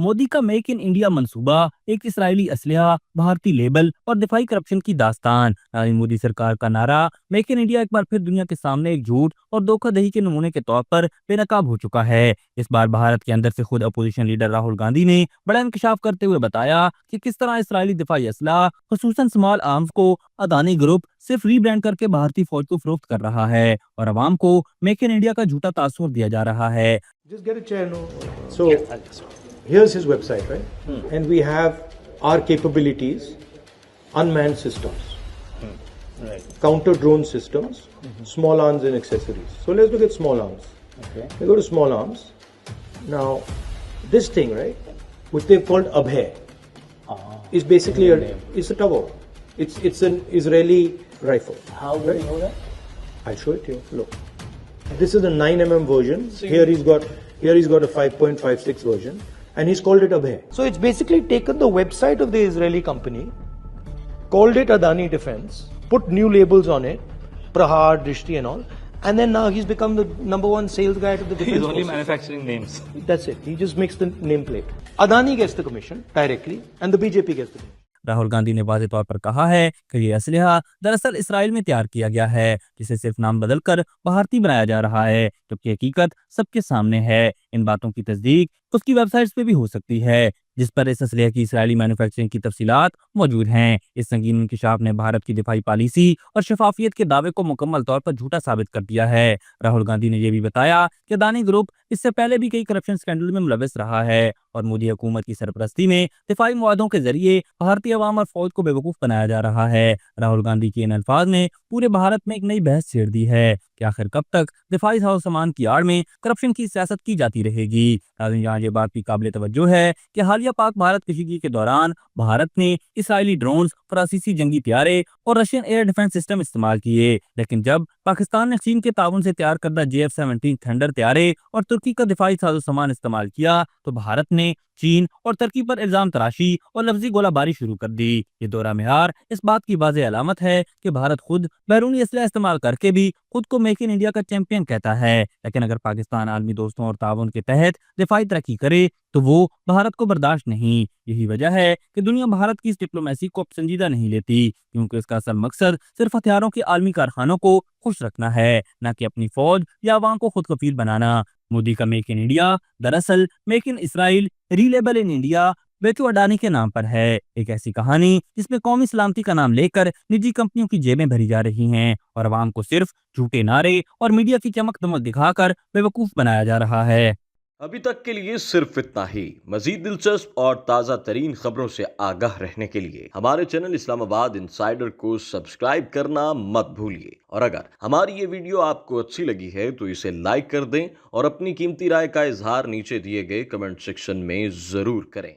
मोदी का make in India मंसूबा, एक इसराइली असलहा, भारतीय लेबल और दिफाई करप्शन की दास्तान। मोदी सरकार का नारा मेक इन इंडिया एक बार फिर दुनिया के सामने एक झूठ और धोखाधड़ी के नमूने के तौर पर बेनकाब हो चुका है। इस बार भारत के अंदर से खुद अपोजिशन लीडर राहुल गांधी ने बड़ा इंकशाफ करते हुए बताया कि किस तरह इसराइली दिफाई असलाह खुसूसन स्मॉल आर्म्स को अदानी ग्रुप सिर्फ रीब्रांड करके भारतीय फौज को फरोख्त कर रहा है और अवाम को मेक इन इंडिया का झूठा तासुर दिया जा रहा है। Just get a chair, no? So, here's his website, right? And we have our capabilities, unmanned systems, counter drone systems, small arms and accessories. So let's look at small arms. Okay. We go to small arms. Now, this thing, right, which they've called Abhay, is basically it's a Tavor. It's an Israeli rifle. How do you know that? I'll show it to you. Look, this is a 9mm version. Here he's got a 5.56 version, and he's called it Abhay. So it's basically taken the website of the Israeli company, called it Adani Defense, put new labels on it, Prahar, Drishti, and all, and then now he's become the #1 sales guy to the defense. He's only forces. manufacturing names. That's it. He just makes the nameplate. Adani gets the commission directly, and the BJP gets the commission. Rahul Gandhi ने वाज़ेह तौर पर कहा है कि ये असलहा दरअसल Israel में तैयार किया गया है, जिसे सिर्फ नाम बदलकर भारतीय बनाया जा रहा है, जबकि हकीकत सबके सामने है। इन बातों की तस्दीक उसकी वेबसाइट्स पे भी हो सकती है, जिस पर इस असलहे की इसराइली मैन्युफैक्चरिंग की तफसीलात मौजूद हैं। इस संगीन इंकशाफ ने भारत की दिफाई पॉलिसी और शफाफियत के दावे को मुकम्मल तौर पर झूठा साबित कर दिया है। राहुल गांधी ने यह भी बताया कि अदानी ग्रुप इससे पहले भी कई करप्शन स्कैंडल में मुलविस रहा है और मोदी हुकूमत की सरपरस्ती में दिफाई मुआदों के जरिए भारतीय अवाम और फौज को बेवकूफ बनाया जा रहा है। राहुल गांधी के इन अल्फाज ने पूरे भारत में एक नई बहस छेड़ दी है कि आखिर कब तक दिफाई सामान की आड़ में करप्शन की सियासत की जाती रहेगी। यहाँ ये बात भी काबिल तवज्जो है कि हालिया पाक भारत कशीदगी के दौरान भारत ने इसराइली ड्रोन्स, फ्रांसीसी जंगी तैयारे और रशियन एयर डिफेंस सिस्टम इस्तेमाल किए, लेकिन जब पाकिस्तान ने चीन के ताउन से तैयार करदा JF-17 थंडर तैयारे और तुर्की का दिफाई सामान इस्तेमाल किया तो भारत ने चीन और तुर्की पर इल्जाम तराशी और लफ्जी गोलाबारी शुरू कर दी। ये दोहरा मेयार इस बात की वाज़ेह अलामत है कि भारत खुद बैरूनी असलहा इस्तेमाल करके भी खुद को मेक इन इंडिया का चैंपियन कहता है, लेकिन अगर पाकिस्तान आलमी दोस्तों और ताउन के तहत दिफाई तरक्की करे तो वो भारत को बर्दाश्त नहीं। यही वजह है कि दुनिया भारत की इस डिप्लोमेसी को संजीदा नहीं लेती, क्योंकि इसका असल मकसद सिर्फ हथियारों के आलमी कारखानों को खुश रखना है, न कि अपनी फौज या अवाम को खुद कफील बनाना। मोदी का मेक इन इंडिया दरअसल make in Israel relabel in India बेचू अडानी के नाम पर है, एक ऐसी कहानी जिसमें कौमी सलामती का नाम लेकर निजी कंपनियों की जेबें भरी जा रही हैं और अवाम को सिर्फ झूठे नारे और मीडिया की चमक दमक दिखाकर बेवकूफ बनाया जा रहा है। अभी तक के लिए सिर्फ इतना ही। मजीद दिलचस्प और ताज़ा तरीन खबरों से आगाह रहने के लिए हमारे चैनल इस्लामाबाद इंसाइडर को सब्सक्राइब करना मत भूलिए। और अगर हमारी ये वीडियो आपको अच्छी लगी है तो इसे लाइक कर दें और अपनी कीमती राय का इजहार नीचे दिए गए कमेंट सेक्शन में ज़रूर करें।